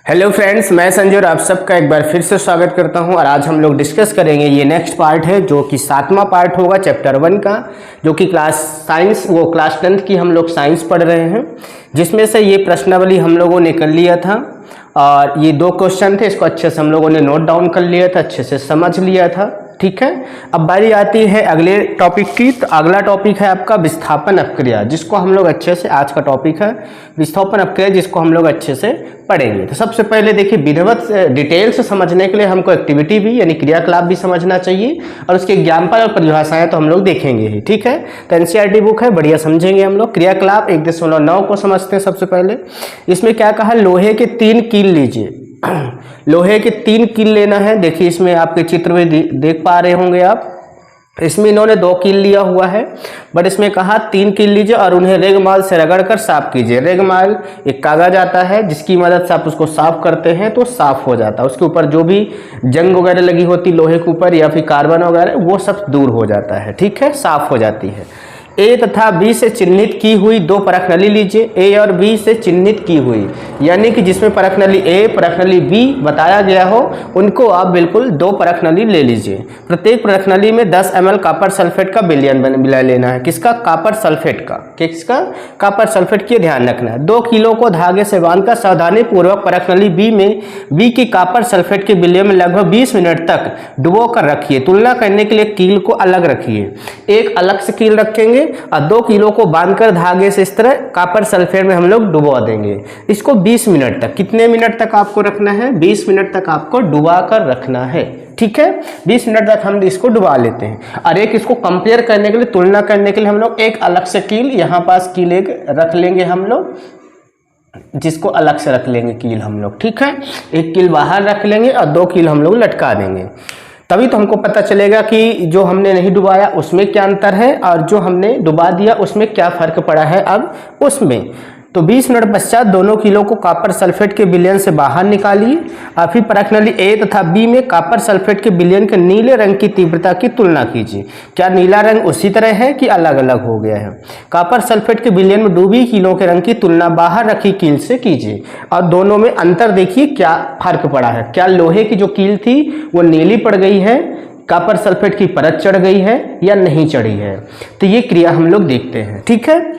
Hello friends, मैं संजय और आप सबका एक बार फिर से स्वागत करता हूं। और आज हम लोग डिस्कस करेंगे, ये नेक्स्ट पार्ट है जो कि 7वां पार्ट होगा चैप्टर 1 का, जो कि क्लास 10th की हम लोग साइंस पढ़ रहे हैं, जिसमें से ये प्रश्नावली हम लोगों ने कर लिया था। और ये 2 क्वेश्चन थे, इसको अच्छे से हम लोगों ने नोट डाउन कर लिया था, अच्छे से समझ लिया था। ठीक है, अब बारी आती है अगले टॉपिक की। तो अगला टॉपिक है आपका विस्थापन अपक्रिया, जिसको हम लोग अच्छे से, आज का टॉपिक है विस्थापन अपक्रिया, जिसको हम लोग अच्छे से पढ़ेंगे। तो सबसे पहले देखिए, विधिवत डिटेल से समझने के लिए हमको एक्टिविटी भी यानी क्रियाकलाप भी समझना चाहिए, और उसके एग्जाम्पल और परिभाषाएं तो हम लोग देखेंगे ही। ठीक है, तो एनसीईआरटी बुक है, बढ़िया समझेंगे हम लोग। क्रियाकलाप 1.9 को समझते हैं सबसे पहले। इसमें क्या कहा, लोहे के 3 कील लीजिए। लोहे के 3 कील लेना है। देखिए इसमें आपके चित्र में देख पा रहे होंगे आप, इसमें इन्होंने 2 कील लिया हुआ है, बट इसमें कहा 3 कील लीजिए और उन्हें रेगमाल से रगड़कर साफ कीजिए। रेगमाल एक कागज आता है जिसकी मदद से आप उसको साफ करते हैं तो साफ हो जाता है। उसके ऊपर जो भी जंग वगैरह लगी होती लोहे के ऊपर या फिर कार्बन वगैरह, वो सब दूर हो जाता है। ठीक है, साफ हो जाती है। ए तथा बी से चिन्हित की हुई 2 परखनली लीजिए। ए और बी से चिन्हित की हुई यानी कि जिसमें परखनली ए परखनली बी बताया गया हो, उनको आप बिल्कुल 2 परखनली ले लीजिए। प्रत्येक परखनली में 10 ml कॉपर सल्फेट का विलयन मिला लेना है। किसका? कॉपर सल्फेट का। किसका? कॉपर सल्फेट की ध्यान रखना है। 2 किलो को धागे से बांधकर सावधानी पूर्वक परखनली बी की कॉपर सल्फेट के विलयन में लगभग 20 मिनट तक डुबो कर रखिए। तुलना करने के लिए कील को अलग रखिए। एक अलग से कील रखेंगे और 2 किलो को बांधकर धागे से इस तरह कॉपर सल्फेट में हम लोग डुबा देंगे। इसको 20 मिनट तक, कितने मिनट तक आपको रखना है? 20 मिनट तक आपको डुबा कर रखना है। ठीक है, 20 मिनट तक हम इसको डुबा लेते हैं। और एक इसको कंपेयर करने के लिए, तुलना करने के लिए हम लोग एक अलग से कील यहाँ पास कील एक रख लेंगे हम लोग, जिसको अलग से रख लेंगे कील हम लोग। ठीक है, एक कील बाहर रख लेंगे और 2 कील हम लोग लटका देंगे। तभी तो हमको पता चलेगा कि जो हमने नहीं डुबाया उसमें क्या अंतर है और जो हमने डुबा दिया उसमें क्या फर्क पड़ा है अब उसमें। तो 20 मिनट पश्चात दोनों किलो को कॉपर सल्फेट के विलयन से बाहर निकालिए और फिर परखनली ए तथा बी में कॉपर सल्फेट के विलयन के नीले रंग की तीव्रता की तुलना कीजिए। क्या नीला रंग उसी तरह है कि अलग अलग हो गया है? कॉपर सल्फेट के विलयन में डूबी कीलों के रंग की तुलना बाहर रखी कील से कीजिए और दोनों में अंतर देखिए क्या फर्क पड़ा है। क्या लोहे की जो कील थी वो नीली पड़ गई है, कॉपर सल्फेट की परत चढ़ गई है या नहीं चढ़ी है? तो ये क्रिया हम लोग देखते हैं। ठीक है,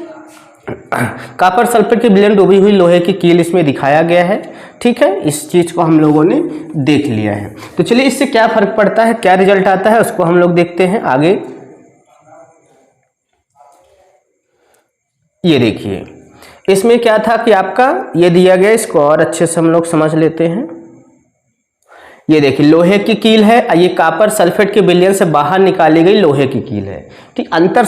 कॉपर सल्फेट के विलयन डूबी हुई लोहे की कील इसमें दिखाया गया है। ठीक है, इस चीज को हम लोगों ने देख लिया है। तो चलिए इससे क्या फर्क पड़ता है, क्या रिजल्ट आता है, उसको हम लोग देखते हैं आगे। ये देखिए इसमें क्या था कि आपका ये दिया गया, इसको और अच्छे से हम लोग समझ लेते हैं। ये देखिए लोहे की कील है, ये कॉपर सल्फेट के विलयन से बाहर निकाली गई लोहे की कील है। ठीक, अंतर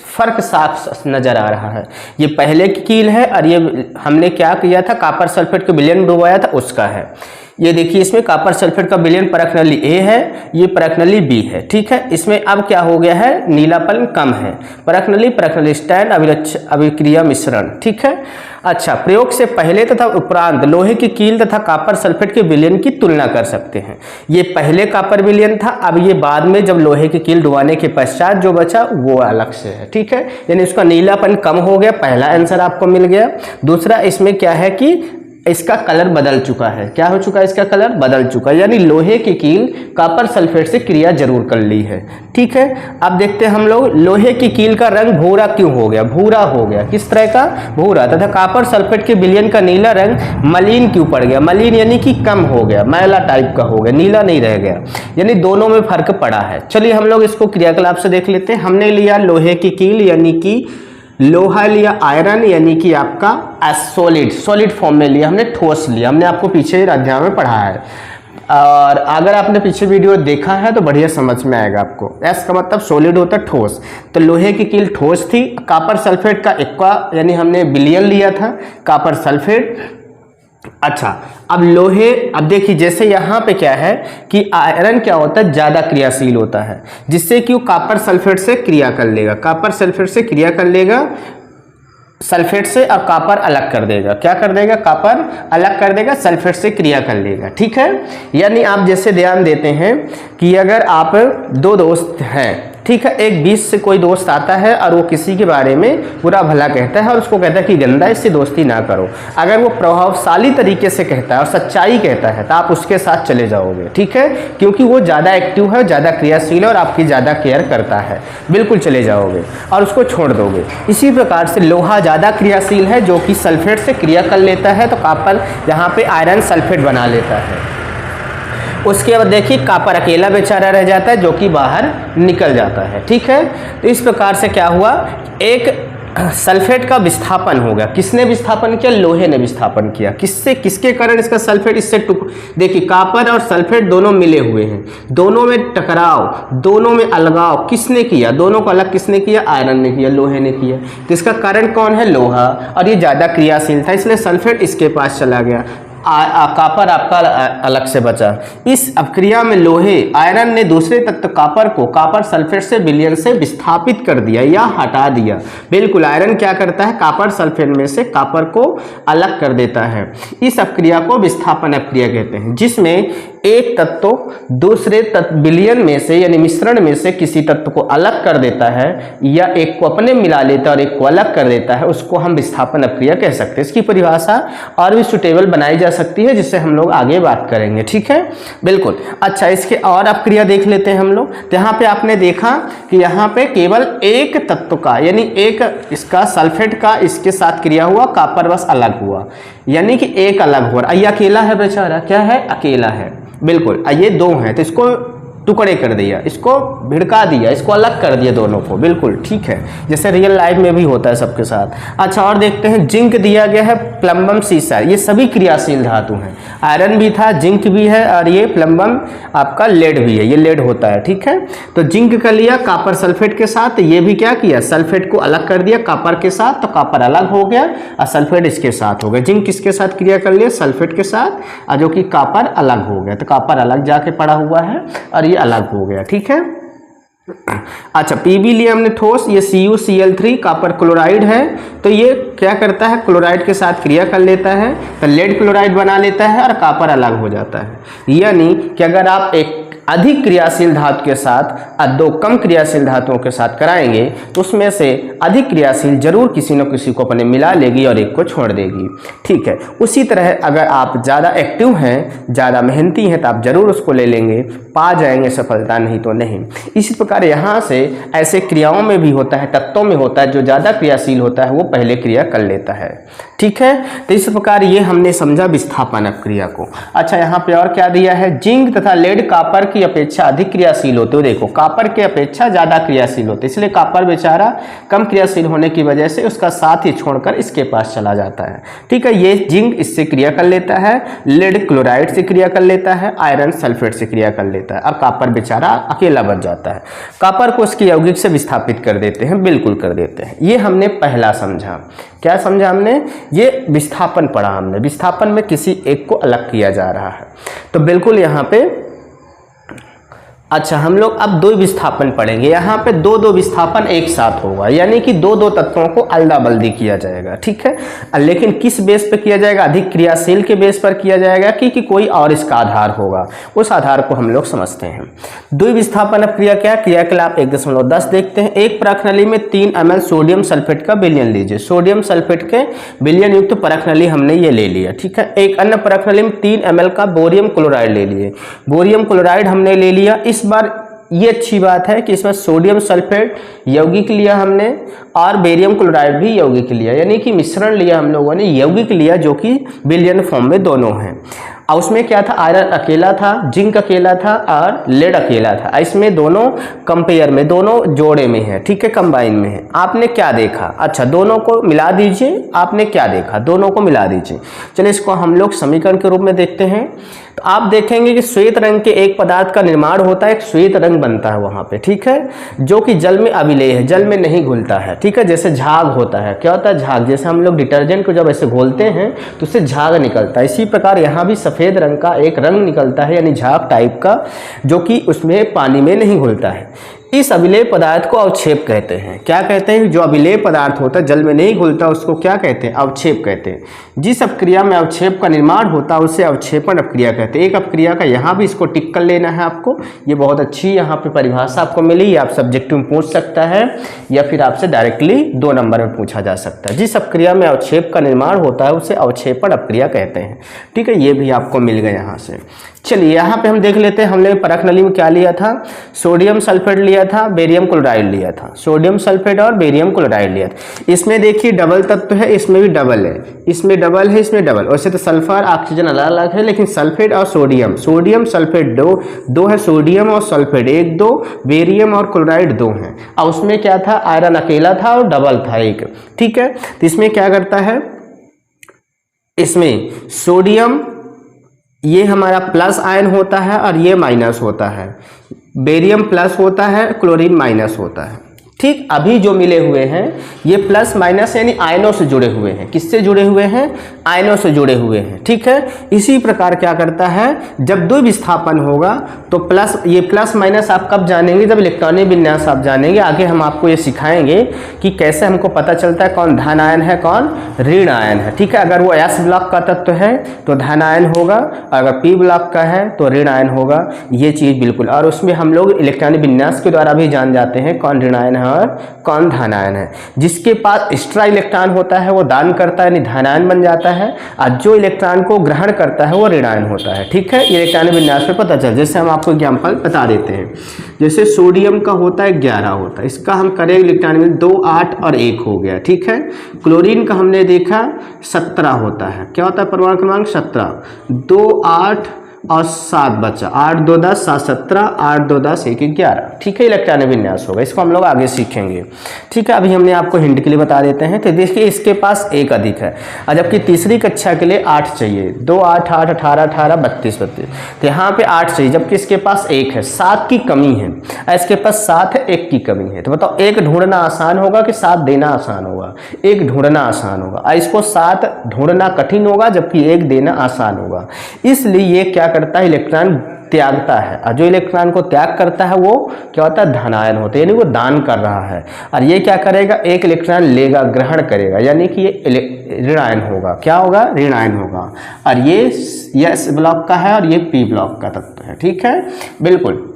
फर्क साफ नजर आ रहा है। ये पहले की कील है और ये हमने क्या किया था, कॉपर सल्फेट के विलयन डुबाया था उसका है। ये देखिए इसमें कॉपर सल्फेट का विलयन परखनली ए है, ये परखनली बी है। ठीक है, इसमें अब क्या हो गया है, नीलापन कम है। परखनली स्टैंड अभिक्रिया मिश्रण। ठीक है, अच्छा, प्रयोग से पहले तथा उपरांत लोहे की कील तथा कॉपर सल्फेट के विलयन की तुलना कर सकते हैं। ये पहले कॉपर विलयन था, अब ये बाद में जब लोहे की कील डुबाने के पश्चात जो बचा वो अलग से है। ठीक है, यानी उसका नीलापन कम हो गया, पहला आंसर आपको मिल गया। दूसरा इसमें क्या है कि इसका कलर बदल चुका है। क्या हो चुका है? इसका कलर बदल चुका है, यानी लोहे की कील कॉपर सल्फेट से क्रिया जरूर कर ली है। ठीक है, अब देखते हैं हम लोग लोहे की कील का रंग भूरा क्यों हो गया, भूरा हो गया, किस तरह का? भूरा। तथा कॉपर सल्फेट के विलयन का नीला रंग मलिन क्यों पड़ गया? मलिन यानी कि कम हो गया, मैला टाइप का हो गया, नीला नहीं रह गया, यानी दोनों में फर्क पड़ा है। चलिए हम लोग इसको क्रियाकलाप से देख लेते हैं। हमने लिया लोहे की कील यानी कि लोहा लिया, आयरन यानी कि आपका सॉलिड फॉर्म में लिया, हमने ठोस लिया, हमने आपको पीछे अध्याय में पढ़ा है। और अगर आपने पीछे वीडियो देखा है तो बढ़िया समझ में आएगा आपको। एस का मतलब सॉलिड होता है, ठोस। तो लोहे की कील ठोस थी। कॉपर सल्फेट का एक्वा यानी हमने विलयन लिया था कॉपर सल्फेट। अच्छा, अब देखिए जैसे यहाँ पे क्या है कि आयरन क्या होता है, ज्यादा क्रियाशील होता है, जिससे कि वो कॉपर सल्फेट से क्रिया कर लेगा, कॉपर सल्फेट से क्रिया कर लेगा, सल्फेट से और कॉपर अलग कर देगा। क्या कर देगा? कॉपर अलग कर देगा, सल्फेट से क्रिया कर लेगा। ठीक है, यानी आप जैसे ध्यान देते हैं कि अगर आप 2 दोस्त हैं, ठीक है। एक बीच से कोई दोस्त आता है और वो किसी के बारे में बुरा भला कहता है और उसको कहता है कि गंदा, इससे दोस्ती ना करो। अगर वो प्रभावशाली तरीके से कहता है और सच्चाई कहता है तो आप उसके साथ चले जाओगे, ठीक है, क्योंकि वो ज़्यादा एक्टिव है, ज़्यादा क्रियाशील है और आपकी ज़्यादा केयर करता है, बिल्कुल चले जाओगे और उसको छोड़ दोगे। इसी प्रकार से लोहा ज़्यादा क्रियाशील है जो कि सल्फेट से क्रिया कर लेता है, तो कॉपर यहाँ पे आयरन सल्फेट बना लेता है। उसके बाद देखिए कॉपर अकेला बेचारा रह जाता है जो कि बाहर निकल जाता है, ठीक है। तो इस प्रकार से क्या हुआ, एक सल्फेट का विस्थापन हो गया। किसने विस्थापन किया? लोहे ने विस्थापन किया। किससे, किसके कारण इसका सल्फेट इससे देखिए कॉपर और सल्फेट दोनों मिले हुए हैं, दोनों में टकराव, दोनों में अलगाव किसने किया? दोनों को अलग किसने किया? आयरन ने किया, लोहे ने किया। तो इसका कारण कौन है? लोहा, और ये ज़्यादा क्रियाशील था इसलिए सल्फेट इसके पास चला गया, कॉपर आपका अलग से बचा। इस अपक्रिया में लोहे आयरन ने दूसरे तत्व कॉपर को कॉपर सल्फेट से विलयन से विस्थापित कर दिया या हटा दिया। बिल्कुल, आयरन क्या करता है? कॉपर सल्फेट में से कॉपर को अलग कर देता है। इस अपक्रिया को विस्थापन अपक्रिया कहते हैं, जिसमें एक तत्व दूसरे तत्व विलयन में से यानी मिश्रण में से किसी तत्व को अलग कर देता है या एक को अपने मिला लेता है और एक को अलग कर देता है, उसको हम विस्थापन अपक्रिया कह सकते हैं। इसकी परिभाषा और भी सुटेबल बनाई जा सकती है जिससे हम लोग आगे बात करेंगे, ठीक है, बिल्कुल। अच्छा, इसके और अपक्रिया देख लेते हैं हम लोग। तो यहाँ पे आपने देखा कि यहाँ पे केवल एक तत्व का यानी एक इसका सल्फेट का इसके साथ क्रिया हुआ, कॉपर बस अलग हुआ, यानी कि एक अलग हुआ। ये अकेला है बेचारा, क्या है? अकेला है, बिल्कुल। ये दो हैं तो इसको टुकड़े कर दिया, इसको भिड़का दिया, इसको अलग कर दिया दोनों को, बिल्कुल ठीक है, जैसे रियल लाइफ में भी होता है सबके साथ। अच्छा, और देखते हैं जिंक दिया गया है, प्लम्बम, सीसा, ये सभी क्रियाशील धातु हैं। आयरन भी था, जिंक भी है और ये प्लम्बम आपका लेड भी है, ये लेड होता है, ठीक है। तो जिंक का लिया कॉपर सल्फेट के साथ, ये भी क्या किया? सल्फेट को अलग कर दिया कॉपर के साथ, तो कॉपर अलग हो गया और सल्फेट इसके साथ हो गया। जिंक किसके साथ क्रिया कर लिया? सल्फेट के साथ, और जो कि कॉपर अलग हो गया, तो कॉपर अलग जाके पड़ा हुआ है और अलग हो गया, ठीक है। अच्छा, पीबी लिया हमने ठोस, ये CuCl3 कॉपर क्लोराइड है, तो ये क्या करता है? क्लोराइड के साथ क्रिया कर लेता है तो लेड क्लोराइड बना लेता है और कॉपर अलग हो जाता है। यानी कि अगर आप एक अधिक क्रियाशील धातु के साथ और दो कम क्रियाशील धातुओं के साथ कराएंगे तो उसमें से अधिक क्रियाशील जरूर किसी न किसी को अपने मिला लेगी और एक को छोड़ देगी, ठीक है। उसी तरह अगर आप ज़्यादा एक्टिव हैं, ज़्यादा मेहनती हैं, तो आप जरूर उसको ले लेंगे, पा जाएंगे सफलता, नहीं तो नहीं। इसी प्रकार यहाँ से ऐसे क्रियाओं में भी होता है, तत्वों में होता है, जो ज़्यादा क्रियाशील होता है वो पहले क्रिया कर लेता है, ठीक है। तो इस प्रकार ये हमने समझा विस्थापन अपक्रिया को। अच्छा, यहाँ पे और क्या दिया है? जिंक तथा लेड कॉपर की अपेक्षा अधिक क्रियाशील होते हो। देखो, कॉपर के अपेक्षा ज्यादा क्रियाशील होते, इसलिए कॉपर बेचारा कम क्रियाशील होने की वजह से उसका साथ ही छोड़कर इसके पास चला जाता है, ठीक है। ये जिंक इससे क्रिया कर लेता है, लेड क्लोराइड से क्रिया कर लेता है, आयरन सल्फेट से क्रिया कर लेता है और कॉपर बेचारा अकेला बच जाता है। कॉपर को उसकी यौगिक से विस्थापित कर देते हैं, बिल्कुल कर देते हैं। ये हमने पहला समझा। क्या समझा हमने? ये विस्थापन पढ़ा हमने, विस्थापन में किसी एक को अलग किया जा रहा है, तो बिल्कुल यहाँ पे। अच्छा, हम लोग अब दो विस्थापन पढ़ेंगे। यहाँ पे दो दो विस्थापन एक साथ होगा, यानी कि दो दो तत्वों को अल्दा बल्दी किया जाएगा, ठीक है। लेकिन किस बेस पे किया जाएगा? अधिक क्रियाशील के बेस पर किया जाएगा कि कोई और इसका आधार होगा, उस आधार को हम लोग समझते हैं। द्विविस्थापन अपक्रिया क्या? क्रियाकलाप 1.10 देखते हैं। एक परखनली में 3 ml सोडियम सल्फेट का विलयन लीजिए। सोडियम सल्फेट के विलयन युक्त परखनली हमने ये ले लिया, ठीक है। एक अन्य परखनली में 3 ml का बोरियम क्लोराइड ले लिए। बोरियम क्लोराइड हमने ले लिया। इस बार ये अच्छी बात है कि इसमें सोडियम सल्फेट यौगिक लिया हमने और बेरियम क्लोराइड भी यौगिक लिया, यानी कि मिश्रण लिया हम लोगों ने, यौगिक लिया जो कि विलयन फॉर्म में दोनों हैं। और उसमें क्या था? आयरन अकेला था, जिंक अकेला था और लेड अकेला था। इसमें दोनों कंपेयर में, दोनों जोड़े में है, ठीक है, कंबाइन में है। आपने क्या देखा? अच्छा, दोनों को मिला दीजिए। आपने क्या देखा? दोनों को मिला दीजिए। चलिए इसको हम लोग समीकरण के रूप में देखते हैं। तो आप देखेंगे कि श्वेत रंग के एक पदार्थ का निर्माण होता है, एक श्वेत रंग बनता है वहां पे, ठीक है, जो कि जल में अविलेय है, जल में नहीं घुलता है, ठीक है। जैसे झाग होता है, क्या होता है? झाग। जैसे हम लोग डिटर्जेंट को जब ऐसे घोलते हैं तो उससे झाग निकलता है, इसी प्रकार यहाँ भी सफेद रंग का एक रंग निकलता है, यानी झाग टाइप का, जो कि उसमें पानी में नहीं घुलता है। इस अभिलेय पदार्थ को अवक्षेप कहते हैं। क्या कहते हैं? जो अभिलेय पदार्थ होता है जल में नहीं घुलता उसको क्या कहते हैं? अवक्षेप कहते हैं। जिस अपक्रिया में अवक्षेप का निर्माण होता है उसे अवक्षेपण अपक्रिया कहते हैं। एक अपक्रिया का यहाँ भी इसको टिक कर लेना है आपको, ये बहुत अच्छी यहाँ पे परिभाषा आपको मिली, आप सब्जेक्ट में पूछ सकता है या फिर आपसे डायरेक्टली 2 नंबर में पूछा जा सकता है। जिस अपक्रिया में अवक्षेप का निर्माण होता है उसे अवक्षेपण अपक्रिया कहते हैं। ठीक है, ये भी आपको मिल गया यहाँ से। चलिए यहाँ पे हम देख लेते हैं, हमने परख नली में क्या लिया था? सोडियम सल्फेट लिया था, बेरियम क्लोराइड लिया था। सोडियम सल्फेट और बेरियम क्लोराइड लिया था। इसमें देखिए डबल तत्व है, इसमें भी डबल है, इसमें डबल है, इसमें डबल। वैसे तो सल्फर ऑक्सीजन अलग अलग है, लेकिन सल्फेट और सोडियम, सोडियम सल्फेट दो है, सोडियम और सल्फेट 1 2, बेरियम और क्लोराइड 2 हैं। और उसमें क्या था? आयरन अकेला था और डबल था 1। ठीक है, तो इसमें क्या करता है? इसमें सोडियम ये हमारा प्लस आयन होता है और ये माइनस होता है, बेरियम प्लस होता है, क्लोरीन माइनस होता है। ठीक, अभी जो मिले हुए हैं ये प्लस माइनस यानी आयनों से जुड़े हुए हैं। किससे जुड़े हुए हैं? आयनों से जुड़े हुए हैं। ठीक है, इसी प्रकार क्या करता है? जब द्विविस्थापन होगा तो प्लस, ये प्लस माइनस आप कब जानेंगे? जब इलेक्ट्रॉनिक विन्यास आप जानेंगे। आगे हम आपको ये सिखाएंगे कि कैसे हमको पता चलता है कौन धन आयन है कौन ऋण आयन है। ठीक है, अगर वो एस ब्लॉक का तत्व है तो धन आयन होगा, अगर पी ब्लॉक का है तो ऋण आयन होगा। ये चीज़ बिल्कुल, और उसमें हम लोग इलेक्ट्रॉनिक विन्यास के द्वारा भी जान जाते हैं कौन ऋण आयन है और कौन धन आयन है। जिसके पास एक्स्ट्रा इलेक्ट्रॉन होता है वो दान करता है यानी धन आयन बन जाता है, और जो इलेक्ट्रॉन को ग्रहण करता है वो ऋण आयन होता है। ठीक है, इलेक्ट्रॉनिक विन्यास पे पता चल। जैसे हम आपको एग्जाम्पल बता देते हैं, जैसे सोडियम का होता है 11 होता है, इसका हम करेंगे इलेक्ट्रॉनिक में 2 8 और 1 हो गया। ठीक है, क्लोरीन का हमने देखा 17 होता है। क्या होता है? परमाणु क्रमांक 17, 2 8 और 7 बचा, 8 2 10 7 17, 8 2 10 1 11। ठीक है, इलेक्ट्रॉनिक विन्यास होगा, इसको हम लोग आगे सीखेंगे। ठीक है, अभी हमने आपको हिंट के लिए बता देते हैं। तो देखिए इसके पास 1 अधिक है, और जबकि तीसरी कक्षा के लिए 8 चाहिए, 2 8 8 18 18 32 32, तो यहाँ पे 8 चाहिए, जबकि इसके पास 1 है, 7 की कमी है। इसके पास 7 है, 1 की कमी है। तो बताओ 1 ढूंढना आसान होगा कि 7 देना आसान होगा? 1 ढूंढना आसान होगा, और इसको 7 ढूंढना कठिन होगा, जबकि 1 देना आसान होगा। इसलिए ये क्या करता है? इलेक्ट्रॉन त्यागता है, और जो इलेक्ट्रॉन को त्याग करता है वो क्या होता है? धन आयन होता है, यानी वो दान कर रहा है। और ये क्या करेगा? 1 इलेक्ट्रॉन लेगा, ग्रहण करेगा, यानी कि ये ऋण आयन होगा। क्या होगा? ऋण आयन होगा। और ये एस ब्लॉक का है और ये पी ब्लॉक का तत्व है। ठीक है, बिल्कुल।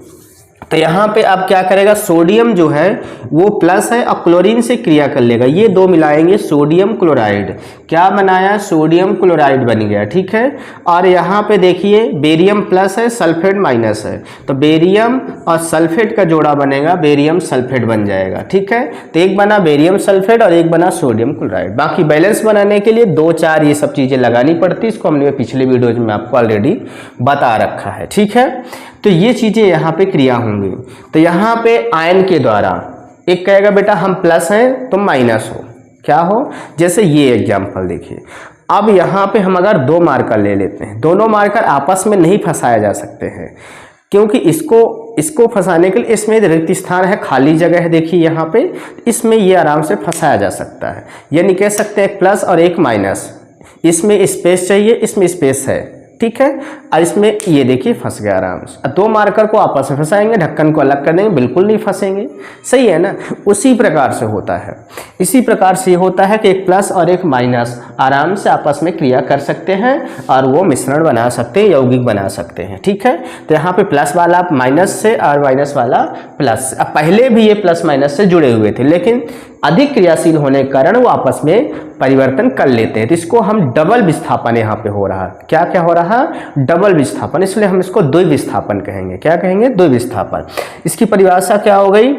तो यहाँ पे अब क्या करेगा? सोडियम जो है वो प्लस है और क्लोरीन से क्रिया कर लेगा, ये 2 मिलाएंगे, सोडियम क्लोराइड। क्या बनाया? सोडियम क्लोराइड बन गया। ठीक है, और यहाँ पे देखिए बेरियम प्लस है, सल्फेट माइनस है, तो बेरियम और सल्फेट का जोड़ा बनेगा, बेरियम सल्फेट बन जाएगा। ठीक है, तो एक बना बेरियम सल्फेट और एक बना सोडियम क्लोराइड। बाकी बैलेंस बनाने के लिए 2 4 ये सब चीज़ें लगानी पड़ती, इसको हमने पिछले वीडियोज में आपको ऑलरेडी बता रखा है। ठीक है, तो ये चीज़ें यहाँ पे क्रिया होंगी। तो यहाँ पे आयन के द्वारा एक कहेगा बेटा हम प्लस हैं तुम माइनस हो, क्या हो? जैसे ये एग्जाम्पल देखिए। अब यहाँ पे हम अगर 2 मार्कर ले लेते हैं, दोनों मार्कर आपस में नहीं फंसाया जा सकते हैं, क्योंकि इसको फंसाने के लिए इसमें रिक्त स्थान है, खाली जगह है। देखिए यहाँ पे इसमें ये आराम से फंसाया जा सकता है, यानी कह सकते हैं एक प्लस और एक माइनस, इसमें स्पेस चाहिए, इसमें स्पेस है। ठीक है, और इसमें ये देखिए फंस गया आराम से। 2 मार्कर को आपस में फंसाएंगे, ढक्कन को अलग कर देंगे, बिल्कुल नहीं फंसेंगे। सही है ना? उसी प्रकार से होता है, इसी प्रकार से ये होता है कि एक प्लस और एक माइनस आराम से आपस में क्रिया कर सकते हैं और वो मिश्रण बना सकते हैं, यौगिक बना सकते हैं। ठीक है, तो यहाँ पे प्लस वाला माइनस से और माइनस वाला प्लस से। अब पहले भी ये प्लस माइनस से जुड़े हुए थे, लेकिन अधिक क्रियाशील होने के कारण वो आपस में परिवर्तन कर लेते हैं। तो इसको हम डबल विस्थापन यहाँ पे हो रहा है। क्या क्या हो रहा है? डबल विस्थापन, इसलिए हम इसको द्विविस्थापन कहेंगे। क्या कहेंगे? द्विविस्थापन। इसकी परिभाषा क्या हो गई?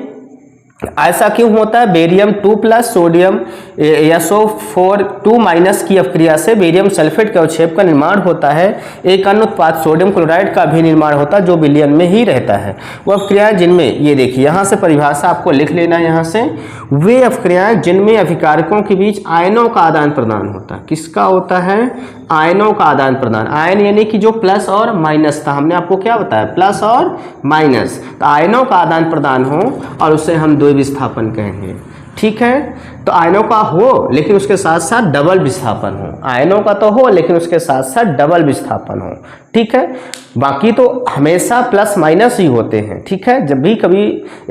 ऐसा क्यों होता है? Barium 2 plus sodium SO4 2 minus की अपक्रिया से बेरियम सल्फेट के अवक्षेप का निर्माण होता है। एक अन्य उत्पाद सोडियम क्लोराइड का भी निर्माण होता है जो विलयन में ही रहता है। वो अपक्रियाएं जिनमें, ये देखिए यहाँ से परिभाषा आपको लिख लेना है, यहाँ से वे अपक्रियाएं जिनमें अभिकारकों के बीच आयनों का आदान प्रदान होता है। किसका होता है? आयनों का आदान प्रदान। आयन यानी कि जो प्लस और माइनस था, हमने आपको क्या बताया? प्लस और माइनस। तो आयनों का आदान प्रदान हो और उसे हम द्विविस्थापन कहेंगे। ठीक है। तो आयनों का हो लेकिन उसके साथ साथ डबल विस्थापन हो, आयनों का तो हो लेकिन उसके साथ साथ डबल विस्थापन हो, ठीक है। बाकी तो हमेशा प्लस माइनस ही होते हैं, ठीक है। जब भी कभी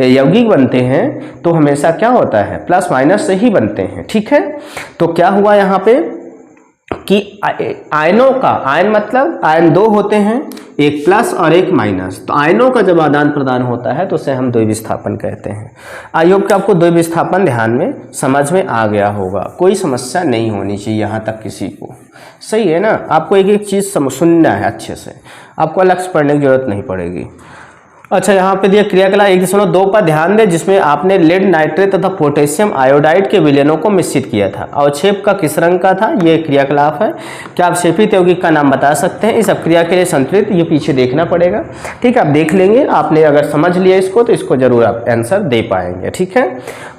यौगिक बनते हैं तो हमेशा क्या होता है, प्लस माइनस से ही बनते हैं, ठीक है। तो क्या हुआ यहाँ पे कि आयनों का, आयन मतलब आयन दो होते हैं, एक प्लस और एक माइनस, तो आयनों का जब आदान प्रदान होता है तो उसे हम द्विविस्थापन कहते हैं। आई होप कि आपको द्विविस्थापन ध्यान में समझ में आ गया होगा, कोई समस्या नहीं होनी चाहिए यहाँ तक किसी को, सही है ना। आपको एक एक चीज़ सुनना है अच्छे से, आपको अलग से पढ़ने की जरूरत नहीं पड़ेगी। अच्छा, यहाँ पे दिया क्रियाकलाप 1.2 पर ध्यान दें, जिसमें आपने लेड नाइट्रेट तथा पोटेशियम आयोडाइड के विलयनों को मिश्रित किया था। अवक्षेप का किस रंग का था, ये क्रियाकलाप है। क्या आप शेपित यौगिक का नाम बता सकते हैं इस अपक्रिया के लिए संतुलित, ये पीछे देखना पड़ेगा, ठीक है। आप देख लेंगे, आपने अगर समझ लिया इसको तो इसको जरूर आप आंसर दे पाएंगे, ठीक है।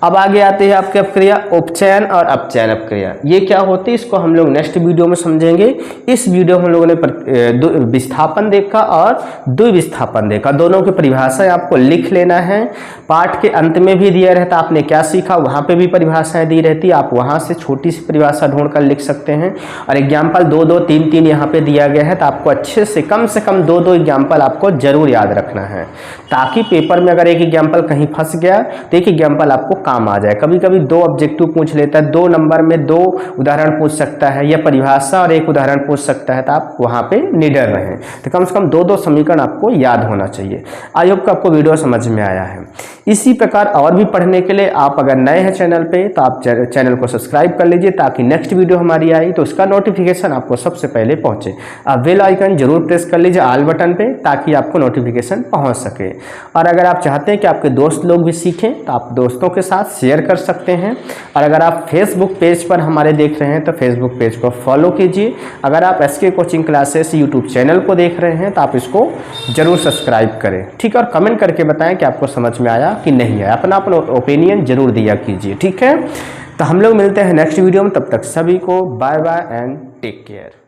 अब आगे आते हैं आपकी अपक्रिया उपचयन और अपचयन अपक्रिया, ये क्या होती है इसको हम लोग नेक्स्ट वीडियो में समझेंगे। इस वीडियो में हम लोगों ने विस्थापन देखा और द्विविस्थापन देखा, दोनों के परिभाषाएं आपको लिख लेना है। पाठ के अंत में भी दिया रहता आपने क्या सीखा, वहां पे भी परिभाषाएं दी रहती, आप वहां से छोटी सी परिभाषा ढूंढकर लिख सकते हैं। और एग्जाम्पल 2-2 3-3 यहाँ पे दिया गया है, तो आपको अच्छे से कम 2-2 एग्जाम्पल आपको जरूर याद रखना है, ताकि पेपर में अगर एक एग्जाम्पल कहीं फंस गया तो एक एग्जाम्पल आपको काम आ जाए। कभी कभी 2 ऑब्जेक्टिव पूछ लेता है, 2 नंबर में 2 उदाहरण पूछ सकता है, या परिभाषा और एक उदाहरण पूछ सकता है, तो आप वहां पे निडर रहें। तो कम से कम 2-2 समीकरण आपको याद होना चाहिए। आई होप कि आपको वीडियो समझ में आया है। इसी प्रकार और भी पढ़ने के लिए आप अगर नए हैं चैनल पे तो आप चैनल को सब्सक्राइब कर लीजिए, ताकि नेक्स्ट वीडियो हमारी आई तो उसका नोटिफिकेशन आपको सबसे पहले पहुंचे। आप बेल आइकन जरूर प्रेस कर लीजिए ऑल बटन पे, ताकि आपको नोटिफिकेशन पहुंच सके। और अगर आप चाहते हैं कि आपके दोस्त लोग भी सीखें तो आप दोस्तों के साथ शेयर कर सकते हैं। और अगर आप फेसबुक पेज पर हमारे देख रहे हैं तो फेसबुक पेज को फॉलो कीजिए। अगर आप SK coaching classes YouTube channel को देख रहे हैं तो आप इसको जरूर सब्सक्राइब करें, ठीक है। और कमेंट करके बताएं कि आपको समझ में आया कि नहीं आया, अपना ओपिनियन जरूर दिया कीजिए, ठीक है। तो हम लोग मिलते हैं नेक्स्ट वीडियो में, तब तक सभी को bye bye and take care.